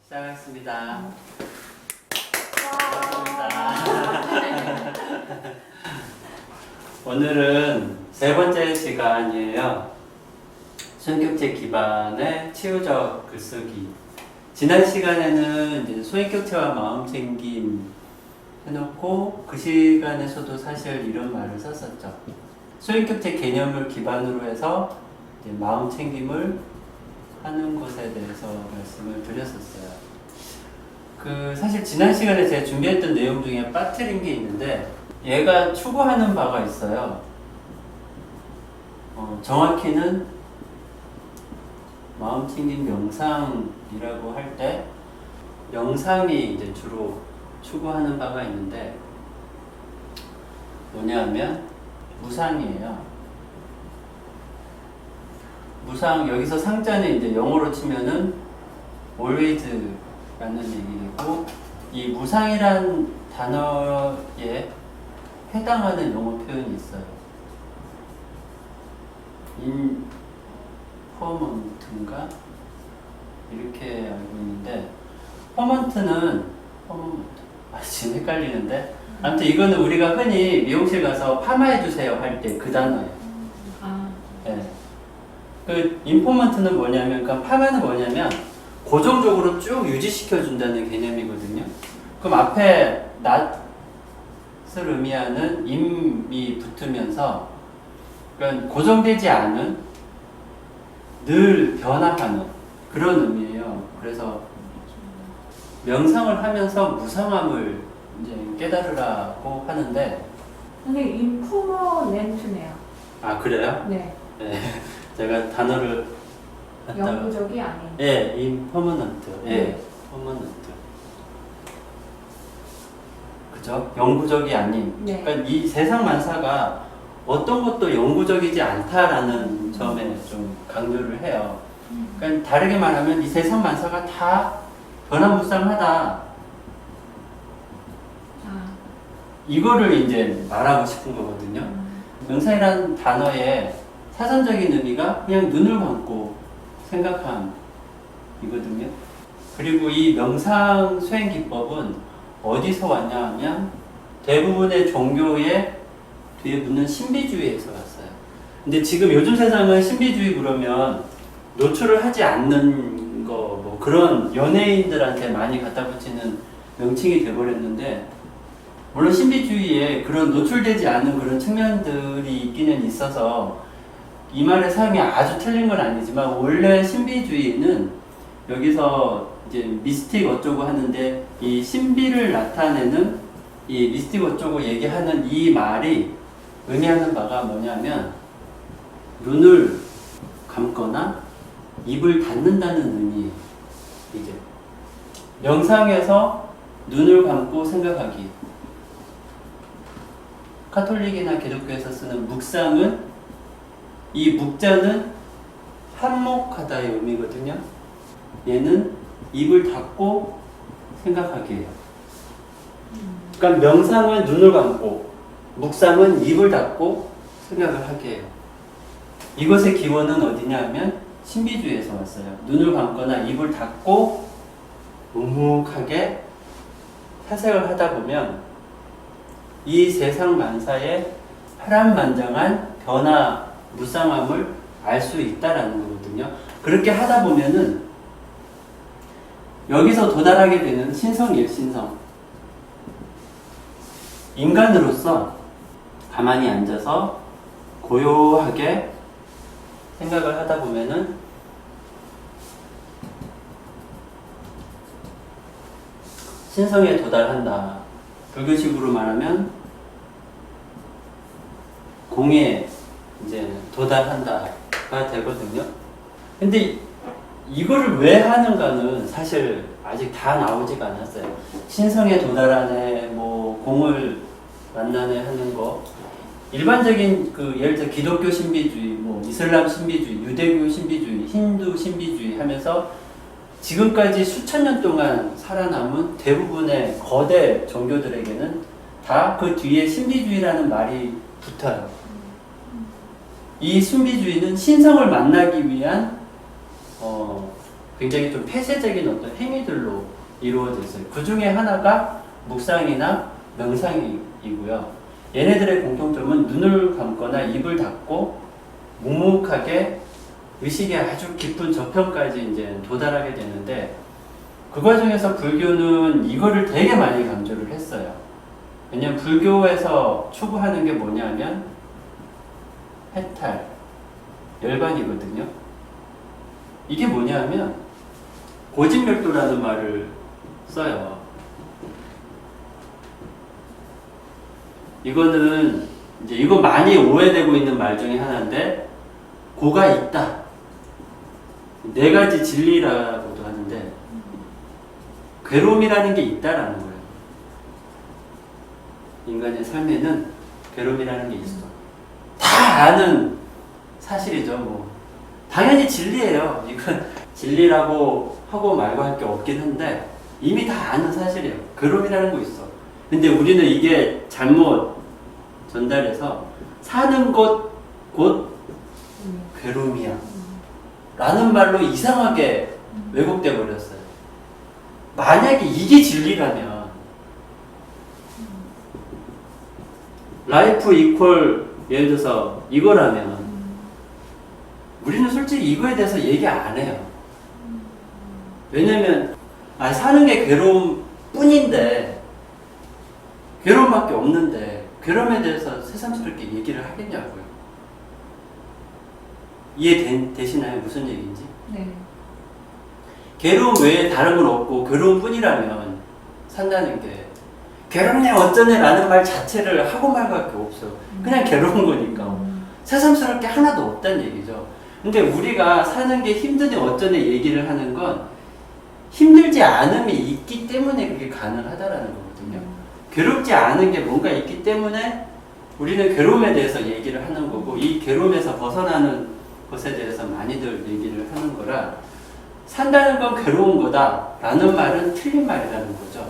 시작하겠습니다. 오늘은 세 번째 시간이에요. 소인격체 기반의 치유적 글쓰기. 지난 시간에는 이제 소인격체와 마음챙김 해놓고 그 시간에서도 사실 이런 말을 썼었죠. 소인격체 개념을 기반으로 해서 이제 마음챙김을 하는 것에 대해서 말씀을 드렸었어요. 사실 지난 시간에 제가 준비했던 내용 중에 빠뜨린 게 있는데 얘가 추구하는 바가 있어요. 정확히는 마음챙김 명상이라고 할 때 명상이 이제 주로 추구하는 바가 있는데 뭐냐면 무상이에요. 무상, 여기서 상자는 이제 영어로 치면은 always라는 얘기고, 이 무상이란 단어에 해당하는 영어 표현이 있어요. impermanent인가? 이렇게 알고 있는데, 지금 헷갈리는데, 아무튼 이거는 우리가 흔히 미용실 가서 파마해주세요 할 때 그 단어예요. 네. 그 인포먼트는 뭐냐면, 그러니까 파마는 뭐냐면 고정적으로 쭉 유지시켜준다는 개념이거든요. 그럼 앞에 낫을 의미하는 임이 붙으면서, 그러니까 고정되지 않은, 늘 변화하는 그런 의미예요. 그래서 명상을 하면서 무상함을 이제 깨달으라고 하는데. 선생님, 임퍼먼en트네요. 아, 그래요? 네. 네. 제가 단어를 영구적이 아닌. 예, impermanent. 예, 네. permanent. 그죠? 영구적이 아닌. 네. 그러니까 이 세상 만사가 어떤 것도 영구적이지 않다라는 점에 좀 강조를 해요. 그러니까 다르게 말하면 이 세상 만사가 다 변화무쌍하다. 이거를 이제 말하고 싶은 거거든요. 명상이라는 단어의 사전적인 의미가 그냥 눈을 감고 생각함이거든요. 그리고 이 명상 수행 기법은 어디서 왔냐 하면 대부분의 종교의 뒤에 붙는 신비주의에서 왔어요. 근데 지금 요즘 세상은 신비주의 그러면 노출을 하지 않는 거, 뭐 그런 연예인들한테 많이 갖다 붙이는 명칭이 돼버렸는데, 물론 신비주의에 그런 노출되지 않은 그런 측면들이 있기는 있어서 이 말의 사용이 아주 틀린 건 아니지만, 원래 신비주의는 여기서 이제 미스틱 어쩌고 하는데, 이 신비를 나타내는 이 미스틱 어쩌고 얘기하는 이 말이 의미하는 바가 뭐냐면 눈을 감거나 입을 닫는다는 의미. 이제 명상에서 눈을 감고 생각하기. 카톨릭이나 기독교에서 쓰는 묵상은, 이 묵자는 한목하다의 의미거든요. 얘는 입을 닫고 생각하기예요. 그러니까 명상은 눈을 감고, 묵상은 입을 닫고 생각을 하게 해요. 이것의 기원은 어디냐 하면 신비주의에서 왔어요. 눈을 감거나 입을 닫고 묵묵하게 사색을 하다 보면 이 세상 만사의 파란만장한 변화, 무쌍함을 알 수 있다라는 거거든요. 그렇게 하다 보면은 여기서 도달하게 되는 신성이에요, 신성. 인간으로서 가만히 앉아서 고요하게 생각을 하다 보면은 신성에 도달한다. 불교식으로 말하면 공에 이제 도달한다가 되거든요. 근데 이거를 왜 하는가는 사실 아직 다 나오지가 않았어요. 신성에 도달하네, 뭐 공을 만나네 하는 거. 일반적인 예를 들어 기독교 신비주의, 뭐 이슬람 신비주의, 유대교 신비주의, 힌두 신비주의 하면서 지금까지 수천 년 동안 살아남은 대부분의 거대 종교들에게는 다 그 뒤에 신비주의라는 말이 붙어요. 이 신비주의는 신성을 만나기 위한 굉장히 좀 폐쇄적인 어떤 행위들로 이루어져 있어요. 그 중에 하나가 묵상이나 명상이고요. 얘네들의 공통점은 눈을 감거나 입을 닫고 묵묵하게 의식의 아주 깊은 저편까지 이제 도달하게 되는데, 그 과정에서 불교는 이거를 되게 많이 강조를 했어요. 왜냐면 불교에서 추구하는 게 뭐냐면 해탈, 열반이거든요. 이게 뭐냐면 고진멸도라는 말을 써요. 이거는 이제 이거 많이 오해되고 있는 말 중에 하나인데, 고가 있다. 네 가지 진리라고도 하는데 괴로움이라는 게 있다라는 거예요. 인간의 삶에는 괴로움이라는 게 있어. 다 아는 사실이죠. 뭐 당연히 진리예요. 이건 진리라고 하고 말고 할 게 없긴 한데 이미 다 아는 사실이에요. 괴로움이라는 거 있어. 근데 우리는 이게 잘못 전달해서 사는 것 곧 괴로움이야 라는 말로 이상하게 왜곡돼 버렸어요. 만약에 이게 진리라면 라이프 이퀄, 예를 들어서 이거라면 우리는 솔직히 이거에 대해서 얘기 안 해요. 왜냐면 사는 게 괴로움 뿐인데, 괴로움밖에 없는데 괴로움에 대해서 새삼스럽게 얘기를 하겠냐고요. 이해되시나요? 무슨 얘기인지? 네. 괴로움 외에 다른 건 없고 괴로움 뿐이라면 산다는 게 괴롭네 어쩌네 라는 말 자체를 하고 말밖에 없어요. 그냥 괴로운 거니까 새삼스럽게 하나도 없다는 얘기죠. 근데 우리가 사는 게 힘드니 어쩌네 얘기를 하는 건 힘들지 않음이 있기 때문에 그게 가능하다라는 거거든요. 괴롭지 않은 게 뭔가 있기 때문에 우리는 괴로움에 대해서 얘기를 하는 거고, 이 괴로움에서 벗어나는 것에 대해서 많이들 얘기를 하는 거라, 산다는 건 괴로운 거다 라는 말은 틀린 말이라는 거죠.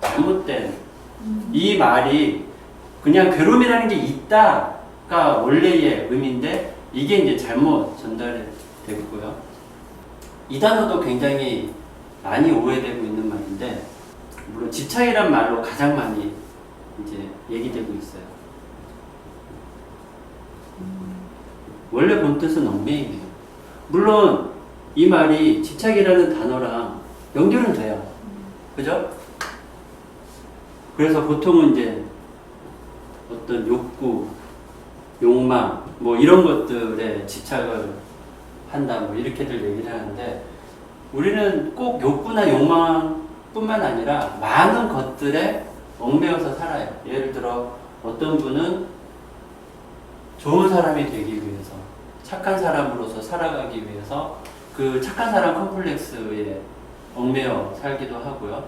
잘못된 이 말이 그냥 괴로움이라는 게 있다가 원래의 의미인데 이게 이제 잘못 전달이 되고요. 이 단어도 굉장히 많이 오해되고 있는 말인데, 물론 집착이란 말로 가장 많이 이제 얘기되고 있어요. 원래 본 뜻은 얽매이네요. 물론 이 말이 집착이라는 단어랑 연결은 돼요. 그죠? 그래서 보통은 이제 어떤 욕구, 욕망, 뭐 이런 것들에 집착을 한다, 뭐 이렇게들 얘기를 하는데, 우리는 꼭 욕구나 욕망뿐만 아니라 많은 것들에 얽매여서 살아요. 예를 들어 어떤 분은 좋은 사람이 되기 위해서, 착한 사람으로서 살아가기 위해서 그 착한 사람 컴플렉스에 얽매여 살기도 하고요.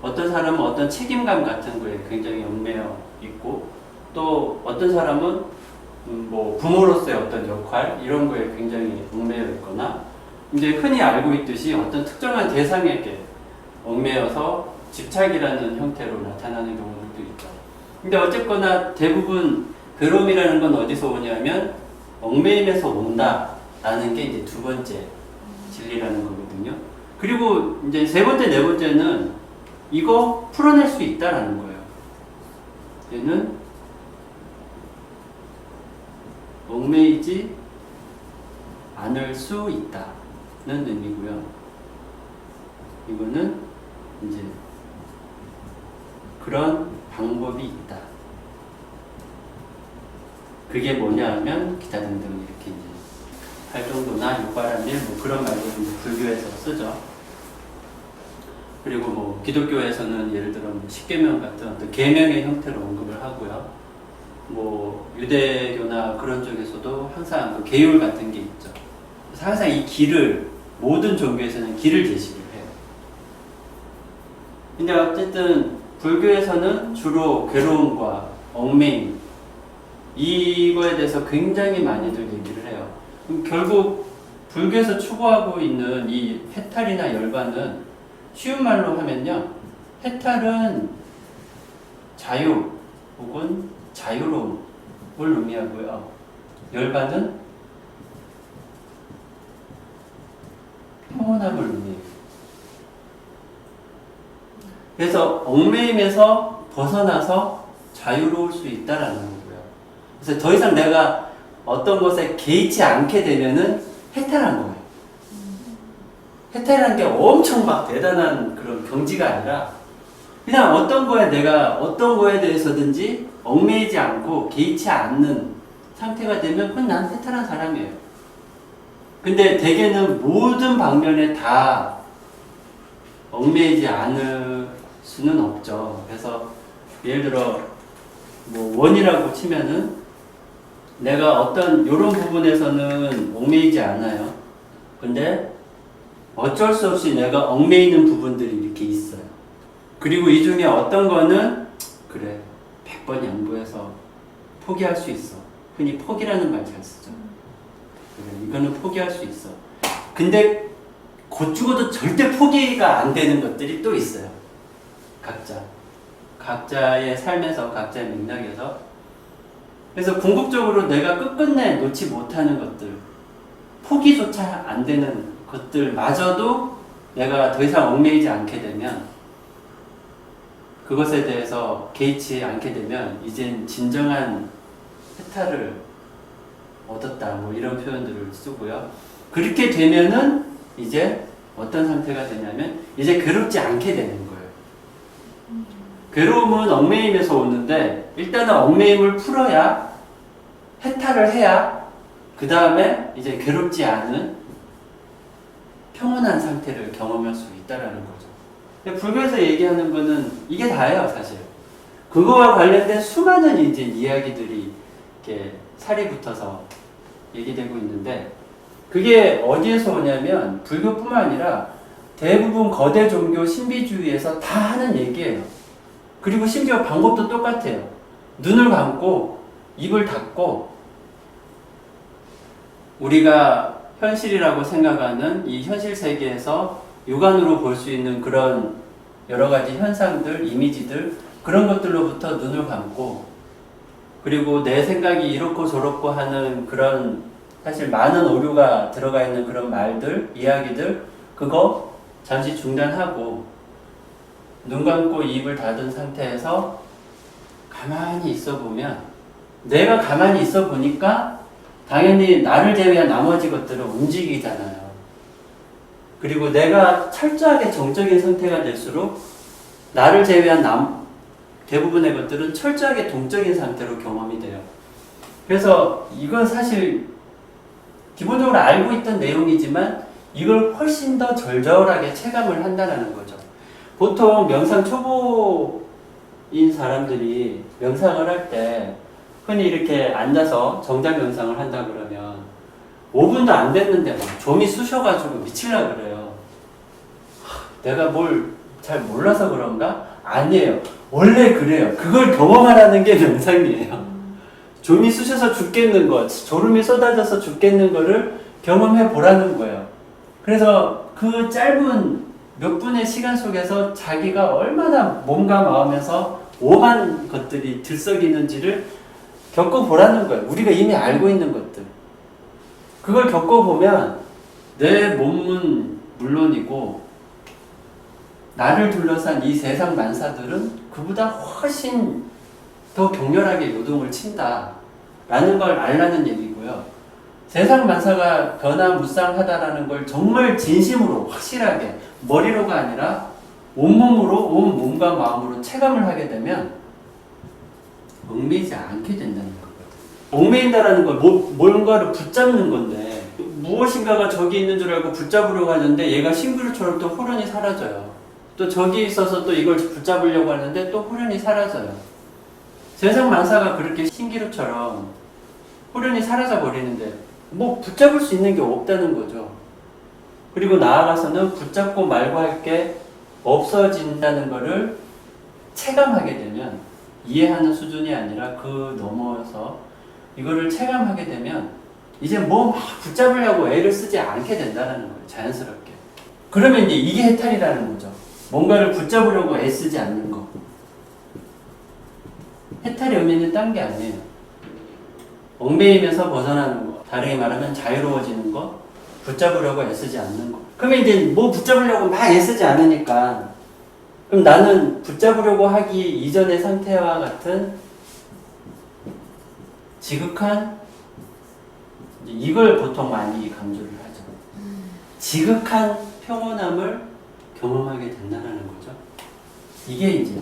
어떤 사람은 어떤 책임감 같은 거에 굉장히 얽매여 있고, 또 어떤 사람은 뭐 부모로서의 어떤 역할 이런 거에 굉장히 얽매여 있거나, 이제 흔히 알고 있듯이 어떤 특정한 대상에게 얽매여서 집착이라는 형태로 나타나는 경우도 있죠. 근데 어쨌거나 대부분 괴로움이라는 건 어디서 오냐면 얽매임에서 온다라는 게 이제 두 번째 진리라는 거거든요. 그리고 이제 세 번째, 네 번째는 이거 풀어낼 수 있다라는 거예요. 얘는 얽매이지 않을 수 있다는 의미고요. 이거는 이제 그런 방법이 있다. 그게 뭐냐 하면 기타 등등 이렇게 이제 활동도나 육바람일 뭐 그런 말도 이제 불교에서 쓰죠. 그리고 뭐 기독교에서는 예를 들어 십계명 같은 어떤 계명의 형태로 언급을 하고요. 뭐 유대교나 그런 쪽에서도 항상 그 계율 같은 게 있죠. 그래서 항상 이 길을 모든 종교에서는 길을 제시를 해요. 근데 어쨌든 불교에서는 주로 괴로움과 얽매임 이거에 대해서 굉장히 많이들 얘기를 해요. 그럼 결국 불교에서 추구하고 있는 이 해탈이나 열반은 쉬운 말로 하면요, 해탈은 자유 혹은 자유로움을 의미하고요, 열반은 평온함을 의미해요. 그래서 얽매임에서 벗어나서 자유로울 수 있다라는 거고요. 그래서 더 이상 내가 어떤 것에 개의치 않게 되면은 해탈한 거예요. 해탈이라는 게 엄청 막 대단한 그런 경지가 아니라 그냥 어떤 거에 내가 어떤 거에 대해서든지 얽매이지 않고 개의치 않는 상태가 되면 그건 난 해탈한 사람이에요. 근데 대개는 모든 방면에 다 얽매이지 않을 수는 없죠. 그래서 예를 들어 뭐 원이라고 치면은 내가 어떤 이런 부분에서는 얽매이지 않아요. 근데 어쩔 수 없이 내가 얽매이는 부분들이 이렇게 있어요. 그리고 이 중에 어떤 거는 그래 100번 양보해서 포기할 수 있어. 흔히 포기라는 말 잘 쓰죠. 그래, 이거는 포기할 수 있어. 근데 곧 죽어도 절대 포기가 안 되는 것들이 또 있어요. 각자의 삶에서 각자의 맥락에서. 그래서 궁극적으로 내가 끝끝내 놓지 못하는 것들, 포기조차 안 되는 것들마저도 내가 더 이상 얽매이지 않게 되면, 그것에 대해서 개의치 않게 되면 이젠 진정한 해탈을 얻었다, 뭐 이런 표현들을 쓰고요. 그렇게 되면은 이제 어떤 상태가 되냐면 이제 괴롭지 않게 되는 거예요. 괴로움은 얽매임에서 오는데 일단은 얽매임을 풀어야, 해탈을 해야 그 다음에 이제 괴롭지 않은 평온한 상태를 경험할 수 있다라는 거죠. 근데 불교에서 얘기하는 거는 이게 다예요, 사실. 그거와 관련된 수많은 이제 이야기들이 이렇게 살이 붙어서 얘기되고 있는데, 그게 어디에서 오냐면 불교뿐만 아니라 대부분 거대 종교 신비주의에서 다 하는 얘기예요. 그리고 심지어 방법도 똑같아요. 눈을 감고 입을 닫고 우리가 현실이라고 생각하는 이 현실 세계에서 육안으로 볼 수 있는 그런 여러 가지 현상들, 이미지들, 그런 것들로부터 눈을 감고, 그리고 내 생각이 이렇고 저렇고 하는 그런 사실 많은 오류가 들어가 있는 그런 말들, 이야기들, 그거 잠시 중단하고 눈 감고 입을 닫은 상태에서 가만히 있어 보면, 내가 가만히 있어 보니까 당연히 나를 제외한 나머지 것들은 움직이잖아요. 그리고 내가 철저하게 정적인 상태가 될수록 나를 제외한 대부분의 것들은 철저하게 동적인 상태로 경험이 돼요. 그래서 이건 사실 기본적으로 알고 있던 내용이지만 이걸 훨씬 더 절절하게 체감을 한다는 거죠. 보통 명상 초보인 사람들이 명상을 할 때 흔히 이렇게 앉아서 정작 명상을 한다 그러면 5분도 안 됐는데 막 좀이 쑤셔가지고 미치려고 그래요. 내가 뭘 잘 몰라서 그런가? 아니에요. 원래 그래요. 그걸 경험하라는 게 명상이에요. 좀이 쑤셔서 죽겠는 것, 졸음이 쏟아져서 죽겠는 거를 경험해 보라는 거예요. 그래서 그 짧은 몇 분의 시간 속에서 자기가 얼마나 몸과 마음에서 오만 것들이 들썩이는지를 겪어보라는 거예요. 우리가 이미 알고 있는 것들. 그걸 겪어보면 내 몸은 물론이고 나를 둘러싼 이 세상 만사들은 그보다 훨씬 더 격렬하게 요동을 친다 라는 걸 알라는 얘기고요. 세상 만사가 변화무쌍하다라는 걸 정말 진심으로 확실하게 머리로가 아니라 온몸으로, 온 몸과 마음으로 체감을 하게 되면 얽매이지 않게 된다는 거거든요. 얽매인다라는 건 뭔가를 붙잡는 건데, 무엇인가가 저기 있는 줄 알고 붙잡으려고 하는데 얘가 싱그루처럼 또 호련이 사라져요. 또 저기 있어서 또 이걸 붙잡으려고 하는데 또 호련이 사라져요. 세상 만사가 그렇게 신기루처럼 호련이 사라져 버리는데 뭐 붙잡을 수 있는 게 없다는 거죠. 그리고 나아가서는 붙잡고 말고 할 게 없어진다는 거를 체감하게 되면, 이해하는 수준이 아니라 그 넘어서 이거를 체감하게 되면 이제 뭐 막 붙잡으려고 애를 쓰지 않게 된다는 거예요. 자연스럽게. 그러면 이제 이게 해탈이라는 거죠. 뭔가를 붙잡으려고 애쓰지 않는 거. 해탈의 의미는 딴 게 아니에요. 얽매임에서 벗어나는 거. 다르게 말하면 자유로워지는 거. 붙잡으려고 애쓰지 않는 거. 그러면 이제 뭐 붙잡으려고 막 애쓰지 않으니까 그럼 나는 붙잡으려고 하기 이전의 상태와 같은 지극한 이걸 보통 많이 강조를 하죠. 지극한 평온함을 경험하게 된다는 거죠. 이게 이제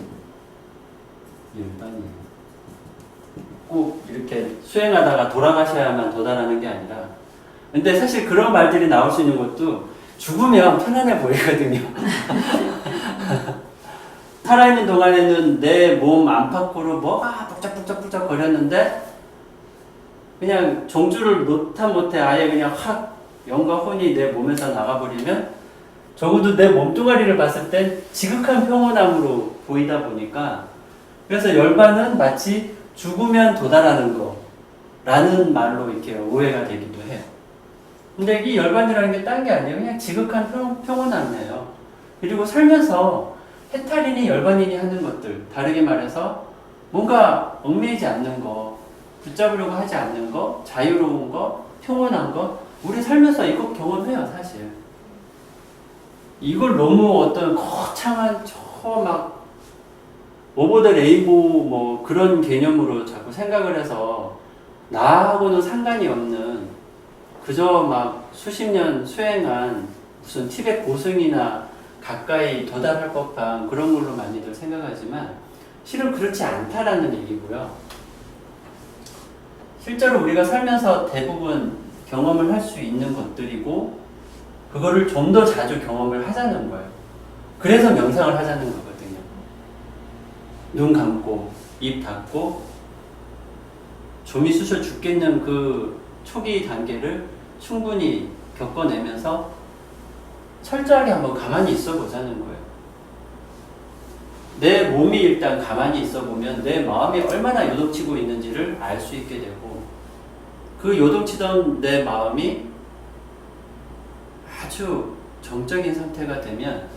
열반이에요. 꼭 이렇게 수행하다가 돌아가셔야만 도달하는 게 아니라 근데 사실 그런 말들이 나올 수 있는 것도 죽으면 편안해 보이거든요. 살아있는 동안에는 내 몸 안팎으로 뭐가 북적북적 거렸는데 그냥 정주를 못해 아예 그냥 확 영과 혼이 내 몸에서 나가버리면 적어도 내 몸뚱아리를 봤을 땐 지극한 평온함으로 보이다 보니까 그래서 열반은 마치 죽으면 도달하는 거라는 말로 이렇게 오해가 되기도 해요. 근데 이 열반이라는 게 딴 게 아니에요. 그냥 지극한 평온함이에요. 그리고 살면서 해탈이니 열반이니 하는 것들, 다르게 말해서 뭔가 얽매이지 않는 거, 붙잡으려고 하지 않는 거, 자유로운 거, 평온한 거, 우리 살면서 이거 경험해요, 사실. 이걸 너무 어떤 거창한 막 오버 더 레인보우 뭐 그런 개념으로 자꾸 생각을 해서 나하고는 상관이 없는 그저 막 수십 년 수행한 무슨 티벳 고승이나 가까이 도달할 법한 그런 걸로 많이들 생각하지만 실은 그렇지 않다라는 얘기고요. 실제로 우리가 살면서 대부분 경험을 할 수 있는 것들이고 그거를 좀 더 자주 경험을 하자는 거예요. 그래서 명상을 하자는 거거든요. 눈 감고 입 닫고 좀이 쑤셔 죽겠는 그 초기 단계를 충분히 겪어내면서 철저하게 한번 가만히 있어 보자는 거예요. 내 몸이 일단 가만히 있어 보면 내 마음이 얼마나 요동치고 있는지를 알 수 있게 되고 그 요동치던 내 마음이 아주 정적인 상태가 되면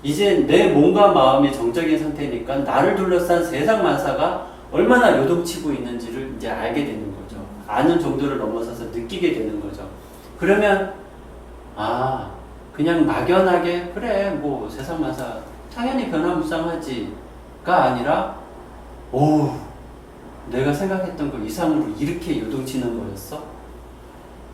이제 내 몸과 마음이 정적인 상태니까 나를 둘러싼 세상 만사가 얼마나 요동치고 있는지를 이제 알게 되는 거죠. 아는 정도를 넘어서서 느끼게 되는 거죠. 그러면 그냥 막연하게 그래 뭐 세상 만사 당연히 변화무쌍하지가 아니라 오 내가 생각했던 것 이상으로 이렇게 요동치는 거였어?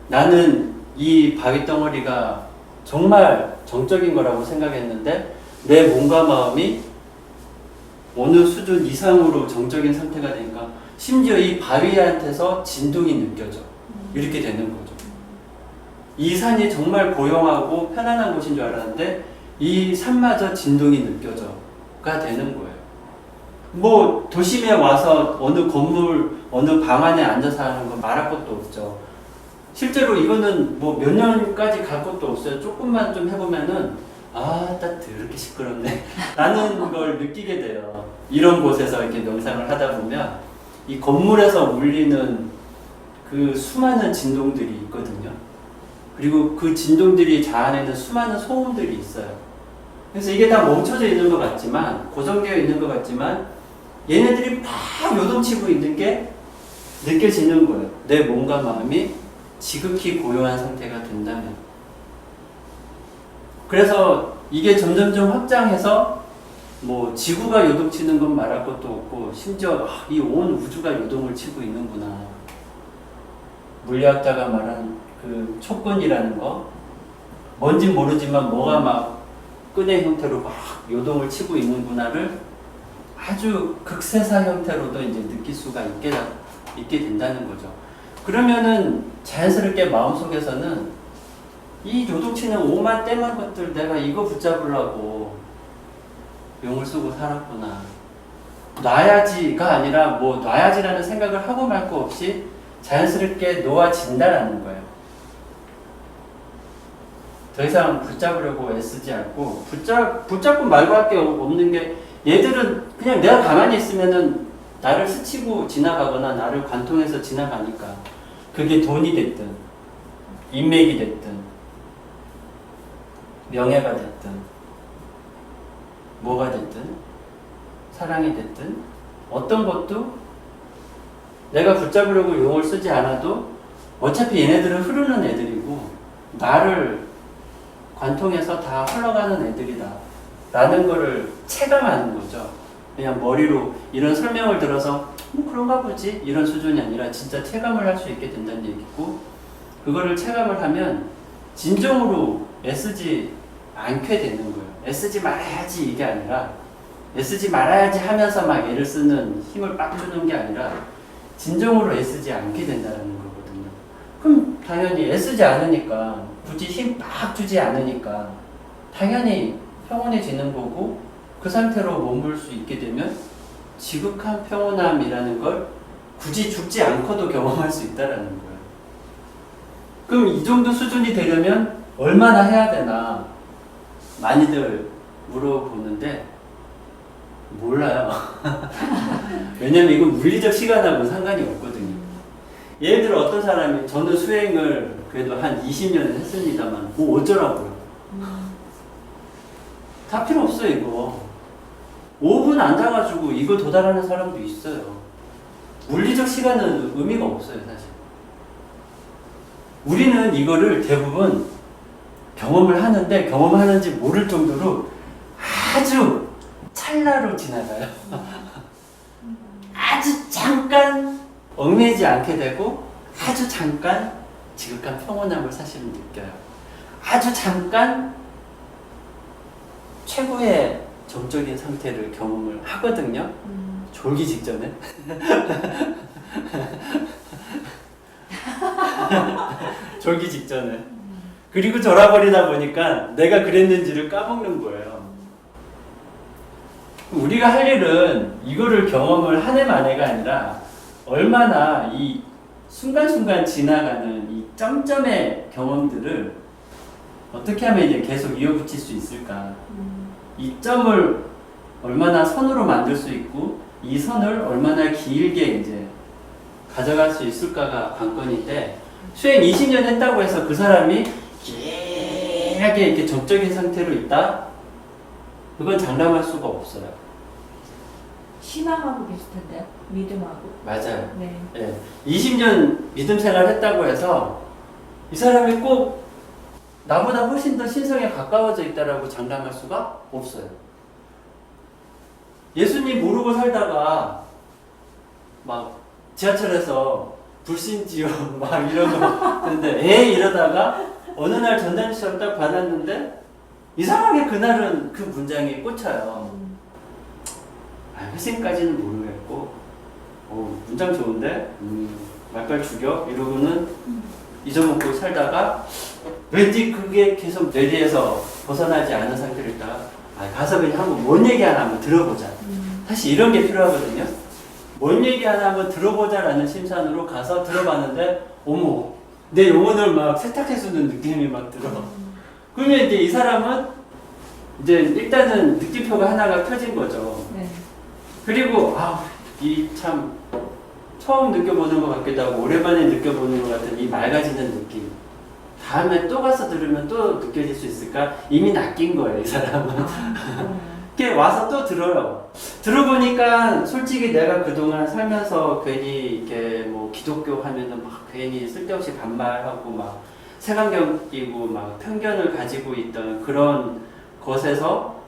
나는 이 바위 덩어리가 정말 정적인 거라고 생각했는데 내 몸과 마음이 어느 수준 이상으로 정적인 상태가 되니까 심지어 이 바위한테서 진동이 느껴져. 이렇게 되는 거죠. 이 산이 정말 고요하고 편안한 곳인 줄 알았는데 이 산마저 진동이 느껴져가 되는 거예요. 뭐 도심에 와서 어느 건물 어느 방 안에 앉아서 하는 건 말할 것도 없죠. 실제로 이거는 뭐 몇 년까지 갈 것도 없어요. 조금만 좀 해보면은 더럽게 시끄럽네 라는 걸 느끼게 돼요. 이런 곳에서 이렇게 명상을 하다 보면 이 건물에서 울리는 그 수많은 진동들이 있거든요. 그리고 그 진동들이 자아내는 수많은 소음들이 있어요. 그래서 이게 다 멈춰져 있는 것 같지만 고정되어 있는 것 같지만 얘네들이 막 요동치고 있는 게 느껴지는 거예요. 내 몸과 마음이 지극히 고요한 상태가 된다면. 그래서 이게 점점점 확장해서 뭐 지구가 요동치는 건 말할 것도 없고 심지어 이 온 우주가 요동을 치고 있는구나. 물리학자가 말한 그 촉근이라는 거 뭔진 모르지만 뭐가 막 끈의 형태로 막 요동을 치고 있는구나를 아주 극세사 형태로도 이제 느낄 수가 있게 된다는 거죠. 그러면은 자연스럽게 마음속에서는 이 요동치는 오만 때만 것들 내가 이거 붙잡으려고 용을 쓰고 살았구나. 놔야지가 아니라 뭐 놔야지라는 생각을 하고 말 거 없이 자연스럽게 놓아진다라는 거예요. 더 이상 붙잡으려고 애쓰지 않고 붙잡고 말고 할 게 없는 게 얘들은 그냥 내가 가만히 있으면은 나를 스치고 지나가거나 나를 관통해서 지나가니까 그게 돈이 됐든 인맥이 됐든 명예가 됐든 뭐가 됐든 사랑이 됐든 어떤 것도 내가 붙잡으려고 용을 쓰지 않아도 어차피 얘네들은 흐르는 애들이고 나를 관통해서 다 흘러가는 애들이다 라는 거를 체감하는 거죠. 그냥 머리로 이런 설명을 들어서 뭐 그런가 보지 이런 수준이 아니라 진짜 체감을 할 수 있게 된다는 얘기고, 그거를 체감을 하면 진정으로 애쓰지 않게 되는 거예요. 애쓰지 말아야지 이게 아니라, 애쓰지 말아야지 하면서 막 애를 쓰는 힘을 빡 주는 게 아니라 진정으로 애쓰지 않게 된다는 거거든요. 그럼 당연히 애쓰지 않으니까, 굳이 힘 빡 주지 않으니까 당연히 평온해지는 거고, 그 상태로 머물 수 있게 되면 지극한 평온함이라는 걸 굳이 죽지 않고도 경험할 수 있다라는 거예요. 그럼 이 정도 수준이 되려면 얼마나 해야 되나 많이들 물어보는데 몰라요. 왜냐면 이건 물리적 시간하고는 상관이 없거든요. 예를 들어 어떤 사람이, 저는 수행을 그래도 한 20년을 했습니다만 뭐 어쩌라고요. 다 필요 없어요 이거. 5분 앉아가지고 이거 도달하는 사람도 있어요. 물리적 시간은 의미가 없어요 사실. 우리는 이거를 대부분 경험을 하는데 경험하는지 모를 정도로 아주 찰나로 지나가요. 아주 잠깐 얽매이지 않게 되고 아주 잠깐 지극한 평온함을 사실은 느껴요. 아주 잠깐 최고의 정적인 상태를 경험을 하거든요. 졸기 직전에. 졸기 직전에. 그리고 졸아버리다 보니까 내가 그랬는지를 까먹는 거예요. 우리가 할 일은 이거를 경험을 한 해 만에가 아니라 얼마나 이 순간순간 지나가는 이 점점의 경험들을 어떻게 하면 이제 계속 이어붙일 수 있을까. 이 점을 얼마나 선으로 만들 수 있고 이 선을 얼마나 길게 이제 가져갈 수 있을까가 관건인데, 수행 20년 했다고 해서 그 사람이 길게 이렇게 정적인 상태로 있다? 그건 장담할 수가 없어요. 신앙하고 비슷한데요? 믿음하고. 맞아요. 네. 예. 20년 믿음 생활 했다고 해서 이 사람이 꼭 나보다 훨씬 더 신성에 가까워져 있다라고 장담할 수가 없어요. 예수님 모르고 살다가 막 지하철에서 불신지요 막 이러고 근데 이러다가 어느 날 전단 시험 딱 받았는데 이상하게 그날은 그 문장에 꽂혀요. 회심까지는 모르겠고 문장 좋은데 말빨 죽여 이러고는 잊어먹고 살다가 왠지 그게 계속 뇌리에서 벗어나지 않은 상태로 있다가 가서 그냥 한번 뭔 얘기 하나 한번 들어보자. 사실 이런 게 필요하거든요. 뭔 얘기 하나 한번 들어보자 라는 심산으로 가서 들어봤는데 어머 내 영혼을 막 세탁해주는 느낌이 막 들어. 그러면 이제 이 사람은 이제 일단은 느낌표가 하나가 펴진 거죠. 네. 그리고 이 참 처음 느껴보는 것 같기도 하고 오랜만에 느껴보는 것 같은 이 맑아지는 느낌, 다음에 또 가서 들으면 또 느껴질 수 있을까? 이미 낚인 거예요 이 사람은. 이렇게 와서 또 들어요. 들어보니까 솔직히 내가 그동안 살면서 괜히 이렇게 뭐 기독교 하면은 막 괜히 쓸데없이 반말하고 막 색안경 끼고 막 편견을 가지고 있던 그런 것에서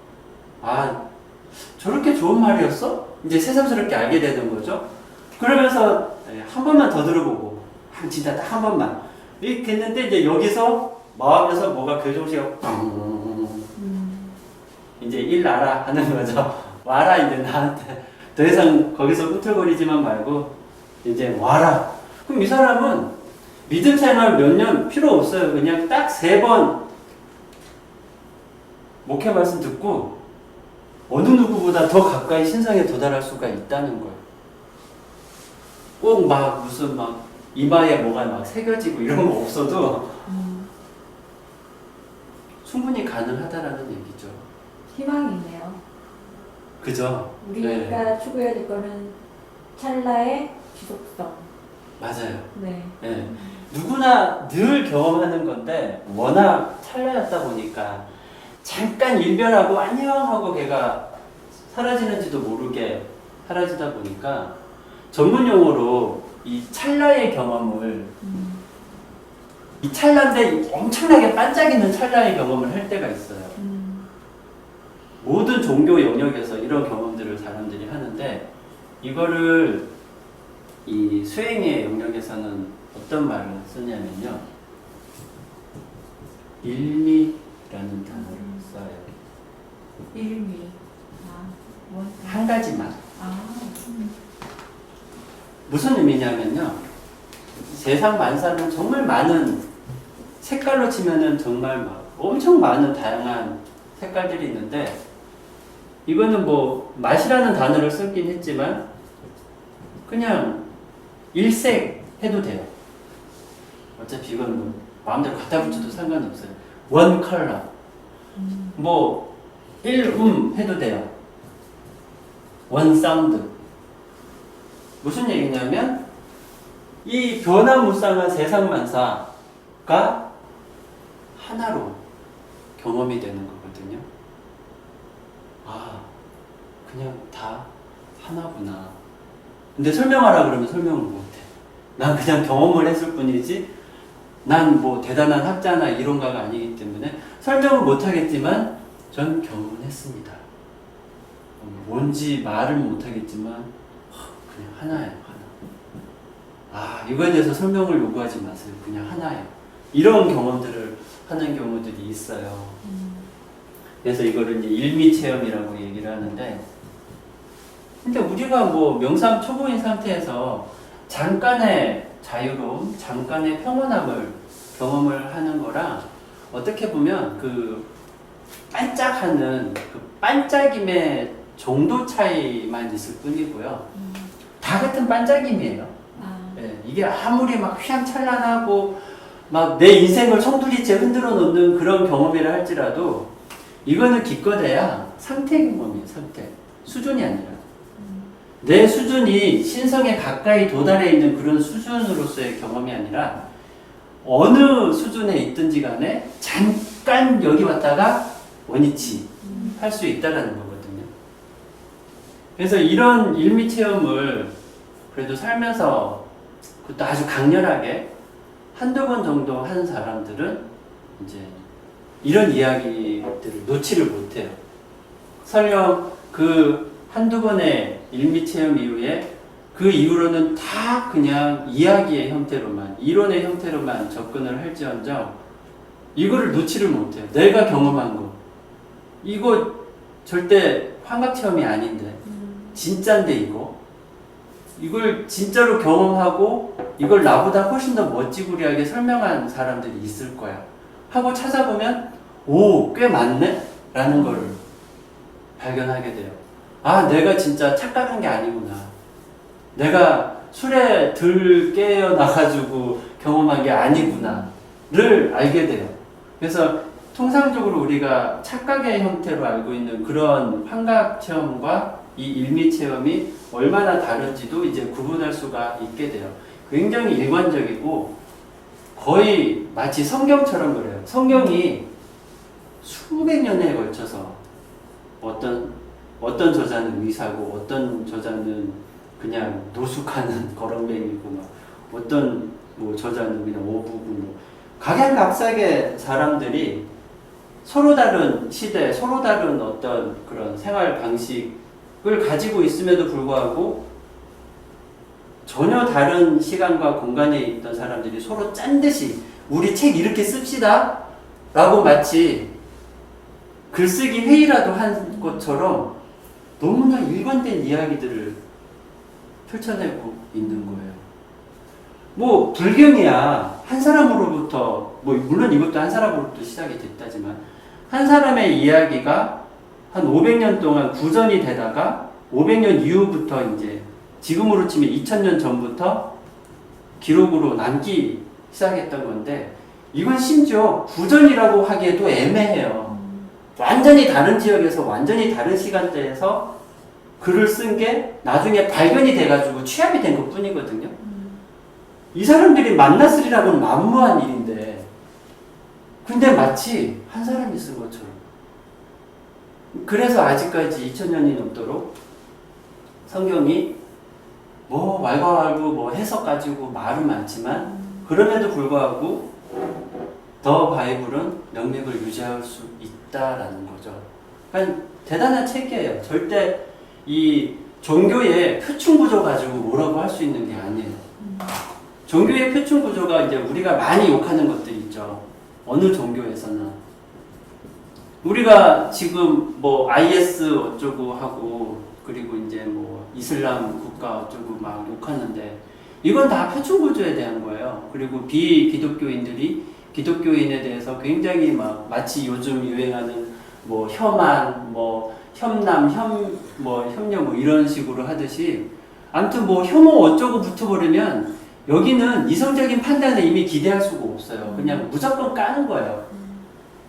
저렇게 좋은 말이었어? 이제 새삼스럽게 알게 되는 거죠. 그러면서 한 번만 더 들어보고 진짜 딱 한 번만 이렇게 했는데 이제 여기서 마음에서 뭐가 교정시가 이제 일 나라 하는 거죠. 와라 이제 나한테 더 이상 거기서 꿈틀거리지만 말고 이제 와라. 그럼 이 사람은 믿음 생활 몇 년 필요 없어요. 그냥 딱 3번 목회 말씀 듣고 어느 누구보다 더 가까이 신상에 도달할 수가 있다는 거예요. 꼭 막 무슨 막 이마에 뭐가 막 새겨지고 이런 거 없어도 충분히 가능하다라는 얘기죠. 희망이 있네요. 그죠? 우리가 추구해야 될 거는 찰나의 지속성. 맞아요. 네. 네. 누구나 늘 경험하는 건데 워낙 찰나였다 보니까 잠깐 일별하고 안녕하고 걔가 사라지는지도 모르게 사라지다 보니까 전문 용어로 이 찰나의 경험을 이 찰나인데 엄청나게 반짝이는 찰나의 경험을 할 때가 있어요. 모든 종교 영역에서 이런 경험들을 사람들이 하는데 이거를 이 수행의 영역에서는 어떤 말을 쓰냐면요. 일미라는 단어를 써요. 일미. 아, 원. 한 가지만. 아, 무슨 의미냐면요. 세상 만사는 정말 많은 색깔로 치면은 정말 막 엄청 많은 다양한 색깔들이 있는데 이거는 뭐 맛이라는 단어를 쓰긴 했지만 그냥 일색 해도 돼요. 어차피 이건 뭐 마음대로 갖다 붙여도 상관없어요. 원 컬러. 뭐 해도 돼요. 원 사운드. 무슨 얘기냐면 이 변화무쌍한 세상 만사가 하나로 경험이 되는 거거든요. 아, 그냥 다 하나구나. 근데 설명하라 그러면 설명을 못해. 난 그냥 경험을 했을 뿐이지, 난 뭐 대단한 학자나 이론가가 아니기 때문에 설명을 못하겠지만, 전 경험을 했습니다. 뭔지 말을 못하겠지만, 그냥 하나예요, 하나. 아, 이거에 대해서 설명을 요구하지 마세요. 그냥 하나예요. 이런 경험들을 하는 경우들이 있어요. 그래서 이거를 이제 일미체험이라고 얘기를 하는데, 근데 우리가 뭐 명상 초보인 상태에서 잠깐의 자유로움, 잠깐의 평온함을 경험을 하는 거랑 어떻게 보면 그 반짝하는 그 반짝임의 정도 차이만 있을 뿐이고요. 다 같은 반짝임이에요. 아, 예, 이게 아무리 막 휘황찬란하고 막 내 인생을 송두리째 흔들어 놓는 그런 경험이라 할지라도 이거는 기껏해야 상태 경험이에요. 상태. 수준이 아니라. 내 수준이 신성에 가까이 도달해 있는 그런 수준으로서의 경험이 아니라 어느 수준에 있든지 간에 잠깐 여기 왔다가 원위치 할 수 있다라는 거거든요. 그래서 이런 일미 체험을 그래도 살면서 그것도 아주 강렬하게 한두 번 정도 한 사람들은 이제 이런 이야기들을 놓지를 못해요. 설령 그 한두 번의 일미 체험 이후에 그 이후로는 다 그냥 이야기의 형태로만, 이론의 형태로만 접근을 할지언정 이거를 놓지를 못해요. 내가 경험한 거. 이거 절대 환각 체험이 아닌데, 진짠데 이걸 진짜로 경험하고 이걸 나보다 훨씬 더 멋지구리하게 설명한 사람들이 있을 거야. 하고 찾아보면 오, 꽤 많네? 라는 걸 발견하게 돼요. 아, 내가 진짜 착각한 게 아니구나. 내가 술에 들 깨어나가지고 경험한 게 아니구나를 알게 돼요. 그래서 통상적으로 우리가 착각의 형태로 알고 있는 그런 환각 체험과 이 일미 체험이 얼마나 다른지도 이제 구분할 수가 있게 돼요. 굉장히 일관적이고 거의 마치 성경처럼 그래요. 성경이 수백 년에 걸쳐서 어떤 저자는 의사고 어떤 저자는 그냥 노숙하는 거렁뱅이고 막 어떤 뭐 저자는 그냥 어부고 뭐 각양각색의 사람들이 서로 다른 시대, 서로 다른 어떤 그런 생활 방식을 가지고 있음에도 불구하고 전혀 다른 시간과 공간에 있던 사람들이 서로 짠 듯이 우리 책 이렇게 씁시다 라고 마치 글쓰기 회의라도 한 것처럼 너무나 일관된 이야기들을 펼쳐내고 있는 거예요. 뭐 불경이야 한 사람으로부터, 뭐 물론 이것도 한 사람으로부터 시작이 됐다지만 한 사람의 이야기가 한 500년 동안 구전이 되다가 500년 이후부터 이제 지금으로 치면 2000년 전부터 기록으로 남기 시작했던 건데, 이건 심지어 구전이라고 하기에도 애매해요. 완전히 다른 지역에서 완전히 다른 시간대에서 글을 쓴 게 나중에 발견이 돼가지고 취합이 된 것 뿐이거든요. 이 사람들이 만났으리라고는 만무한 일인데, 근데 마치 한 사람이 쓴 것처럼. 그래서 아직까지 2000년이 넘도록 성경이 뭐 왈가왈부 뭐 해석 가지고 말은 많지만 그럼에도 불구하고 더 바이블은 명맥을 유지할 수 있다라는 거죠. 그러니까 대단한 체계예요. 절대 이 종교의 표충 구조 가지고 뭐라고 할 수 있는 게 아니에요. 종교의 표충 구조가 이제 우리가 많이 욕하는 것들이 있죠. 어느 종교에서나. 우리가 지금 뭐 IS 어쩌고 하고 그리고 이제 뭐 이슬람 국가 어쩌고 막 욕하는데 이건 다 표충 구조에 대한 거예요. 그리고 비기독교인들이 기독교인에 대해서 굉장히 막 마치 요즘 유행하는 뭐 혐한, 뭐 혐남, 협녀 뭐 이런 식으로 하듯이 아무튼 뭐 혐오 어쩌고 붙어버리면 여기는 이성적인 판단에 이미 기대할 수가 없어요. 그냥 무조건 까는 거예요.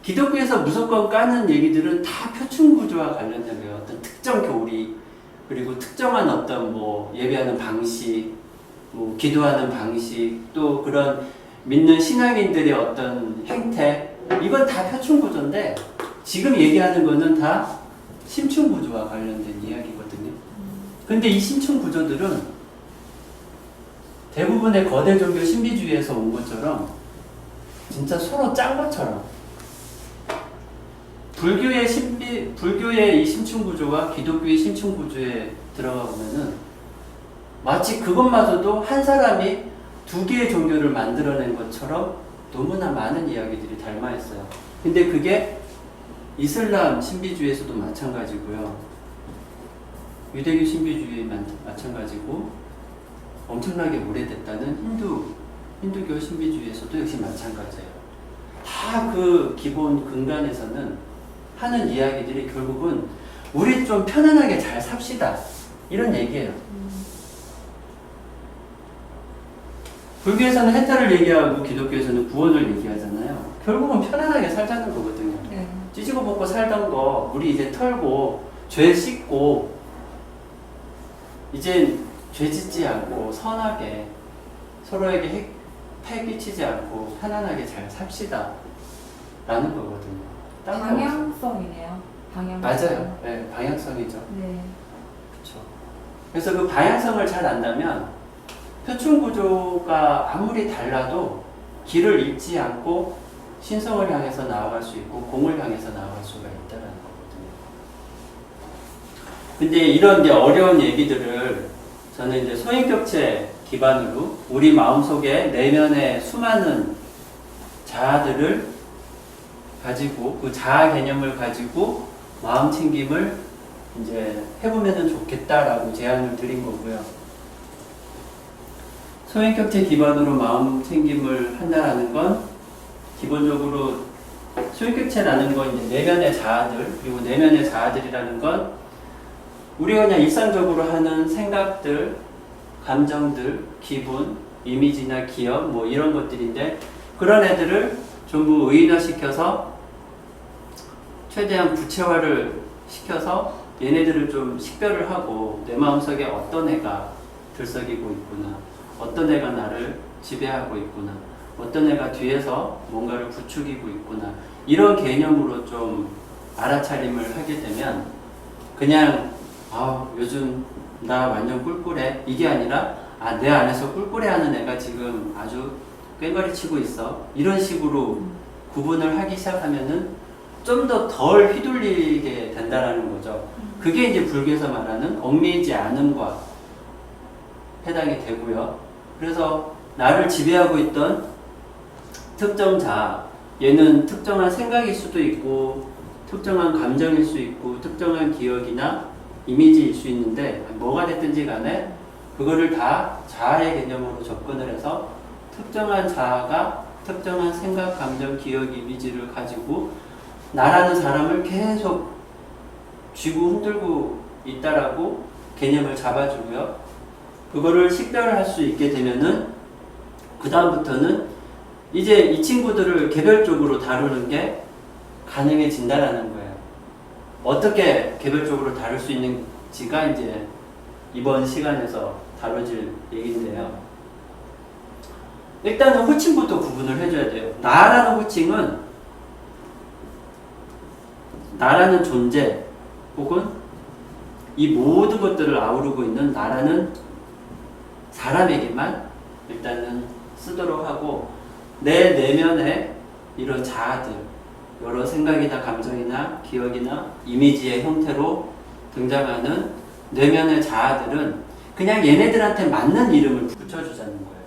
기독교에서 무조건 까는 얘기들은 다 표충 구조와 관련된 거예요. 어떤 특정 교리, 그리고 특정한 어떤 뭐 예배하는 방식, 뭐 기도하는 방식, 또 그런 믿는 신앙인들의 어떤 행태, 이건 다 표충 구조인데 지금 얘기하는 거는 다 심층 구조와 관련된 이야기거든요. 근데 이 심층 구조들은 대부분의 거대 종교 신비주의에서 온 것처럼 진짜 서로 짠 것처럼 불교의 이 심층 구조와 기독교의 심층 구조에 들어가 보면은 마치 그것마저도 한 사람이 두 개의 종교를 만들어낸 것처럼 너무나 많은 이야기들이 닮아 있어요. 근데 그게 이슬람 신비주의에서도 마찬가지고요. 유대교 신비주의 마찬가지고 엄청나게 오래됐다는 힌두교 신비주의에서도 역시 마찬가지예요. 다 그 기본 근간에서는 하는 이야기들이 결국은 우리 좀 편안하게 잘 삽시다 이런 얘기예요. 불교에서는 해탈을 얘기하고 기독교에서는 구원을 얘기하잖아요. 결국은 편안하게 살자는 거거든요. 네. 찌지고 볶고 살던 거 우리 이제 털고 죄 씻고 이제 죄 짓지 않고 선하게 서로에게 폐 끼치지 않고 편안하게 잘 삽시다 라는 거거든요. 방향성이네요. 방향성. 맞아요. 네, 방향성이죠. 네. 그렇죠. 그래서 그 방향성을 잘 안다면 표충 구조가 아무리 달라도 길을 잃지 않고 신성을 향해서 나아갈 수 있고 공을 향해서 나아갈 수가 있다는 거거든요. 근데 이런 이제 어려운 얘기들을 저는 이제 소인격체 기반으로 우리 마음속에 내면의 수많은 자아들을 가지고 그 자아 개념을 가지고 마음 챙김을 이제 해보면 좋겠다라고 제안을 드린 거고요. 소인격체 기반으로 마음 챙김을 한다라는 건 기본적으로 소인격체라는 건 이제 내면의 자아들, 그리고 내면의 자아들이라는 건 우리가 그냥 일상적으로 하는 생각들, 감정들, 기분, 이미지나 기억 뭐 이런 것들인데 그런 애들을 전부 의인화시켜서 최대한 구체화를 시켜서 얘네들을 좀 식별을 하고 내 마음속에 어떤 애가 들썩이고 있구나, 어떤 애가 나를 지배하고 있구나, 어떤 애가 뒤에서 뭔가를 부추기고 있구나 이런 개념으로 좀 알아차림을 하게 되면 그냥 요즘 나 완전 꿀꿀해 이게 아니라 내 안에서 꿀꿀해하는 애가 지금 아주 꽹과리 치고 있어 이런 식으로 구분을 하기 시작하면은 좀 더 덜 휘둘리게 된다라는 거죠. 그게 이제 불교에서 말하는 얽매이지 않음과 해당이 되고요. 그래서 나를 지배하고 있던 특정 자아, 얘는 특정한 생각일 수도 있고 특정한 감정일 수 있고 특정한 기억이나 이미지일 수 있는데 뭐가 됐든지 간에 그거를 다 자아의 개념으로 접근을 해서 특정한 자아가 특정한 생각, 감정, 기억, 이미지를 가지고 나라는 사람을 계속 쥐고 흔들고 있다라고 개념을 잡아주고요. 그거를 식별을 할 수 있게 되면은 그 다음부터는 이제 이 친구들을 개별적으로 다루는 게 가능해진다라는 거예요. 어떻게 개별적으로 다룰 수 있는지가 이제 이번 시간에서 다뤄질 얘기인데요. 일단은 호칭부터 구분을 해줘야 돼요. 나라는 호칭은 나라는 존재 혹은 이 모든 것들을 아우르고 있는 나라는 사람에게만 일단은 쓰도록 하고 내 내면에 이런 자아들, 여러 생각이나 감정이나 기억이나 이미지의 형태로 등장하는 내면의 자아들은 그냥 얘네들한테 맞는 이름을 붙여주자는 거예요.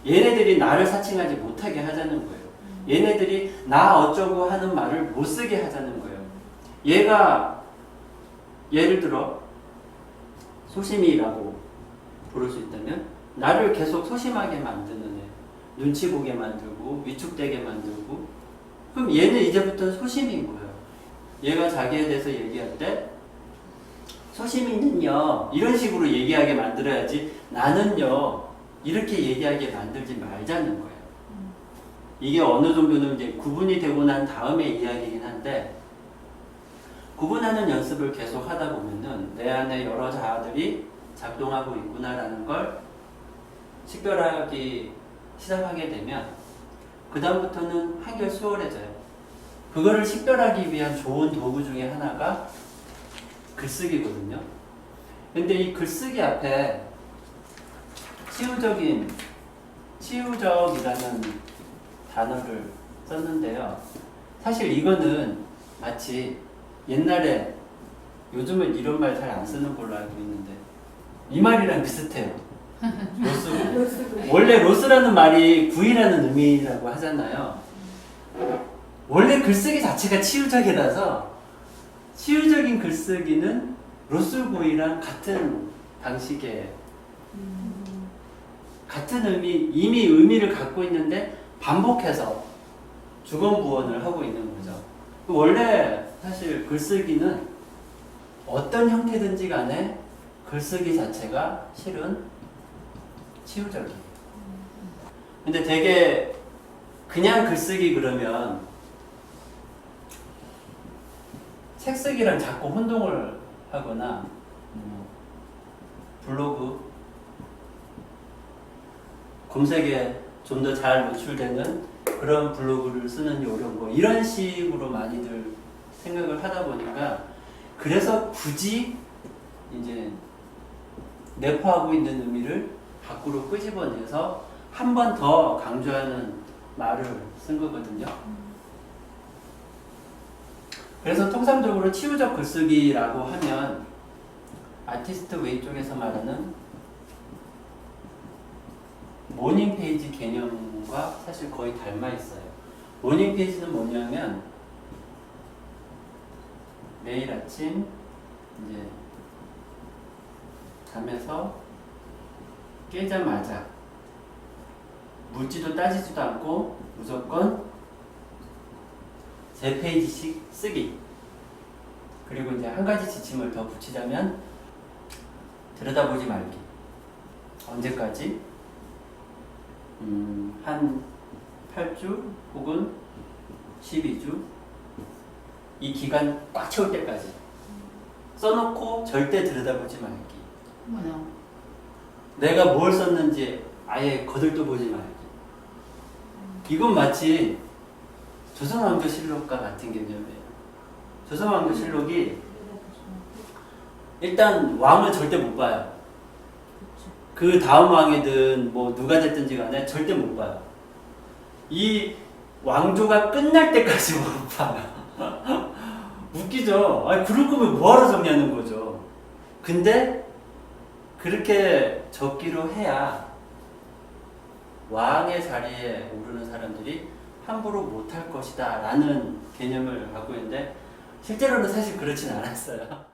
얘네들이 나를 사칭하지 못하게 하자는 거예요. 얘네들이 나 어쩌고 하는 말을 못 쓰게 하자는 거예요. 얘가 예를 들어 소심이라고 부를 수 있다면 나를 계속 소심하게 만드는 애, 눈치 보게 만들고 위축되게 만들고, 그럼 얘는 이제부터 소심인 거예요. 얘가 자기에 대해서 얘기할 때 소심이는요 이런 식으로 얘기하게 만들어야지 나는요 이렇게 얘기하게 만들지 말자는 거예요. 이게 어느 정도는 이제 구분이 되고 난 다음의 이야기이긴 한데, 구분하는 연습을 계속 하다 보면은 내 안에 여러 자아들이 작동하고 있구나라는 걸 식별하기 시작하게 되면 그 다음부터는 한결 수월해져요. 그거를 식별하기 위한 좋은 도구 중에 하나가 글쓰기거든요. 근데 이 글쓰기 앞에 치유적이라는 단어를 썼는데요. 사실 이거는 마치 옛날에, 요즘은 이런 말 잘 안 쓰는 걸로 알고 있는데 이 말이랑 비슷해요. 로스구. 원래 로스라는 말이 구이라는 의미라고 하잖아요. 원래 글쓰기 자체가 치유적이라서 치유적인 글쓰기는 로스구이랑 같은 방식의 같은 이미 의미를 갖고 있는데 반복해서 주건부언을 하고 있는 거죠. 원래 사실 글쓰기는 어떤 형태든지 간에 글쓰기 자체가 실은 치유적이에요. 근데 되게 그냥 글쓰기 그러면 책쓰기랑 자꾸 혼동을 하거나 블로그 검색에 좀 더 잘 노출되는 그런 블로그를 쓰는 요령 뭐 이런 식으로 많이들 생각을 하다 보니까, 그래서 굳이 이제 내포하고 있는 의미를 밖으로 끄집어내서 한 번 더 강조하는 말을 쓴 거거든요. 그래서 통상적으로 치유적 글쓰기라고 하면 아티스트 웨이 쪽에서 말하는 모닝 페이지 개념과 사실 거의 닮아 있어요. 모닝 페이지는 뭐냐면 매일 아침 이제 잠에서 깨자마자 묻지도 따지지도 않고 무조건 3페이지씩 쓰기. 그리고 이제 한 가지 지침을 더 붙이자면 들여다보지 말기. 언제까지? 한 8주 혹은 12주 이 기간 꽉 채울 때까지 써놓고 절대 들여다보지 말기. 뭐야? 내가 뭘 썼는지 아예 거들떠 보지 말기. 이건 마치 조선왕조실록과 같은 개념이에요. 조선왕조실록이 일단 왕을 절대 못 봐요. 그 다음 왕이든 뭐 누가 됐든지 간에 절대 못 봐요. 이 왕조가 끝날 때까지 못 봐요. 웃기죠? 아니, 그럴 거면 뭐하러 적냐는 거죠. 근데 그렇게 적기로 해야 왕의 자리에 오르는 사람들이 함부로 못할 것이다 라는 개념을 갖고 있는데 실제로는 사실 그렇진 않았어요.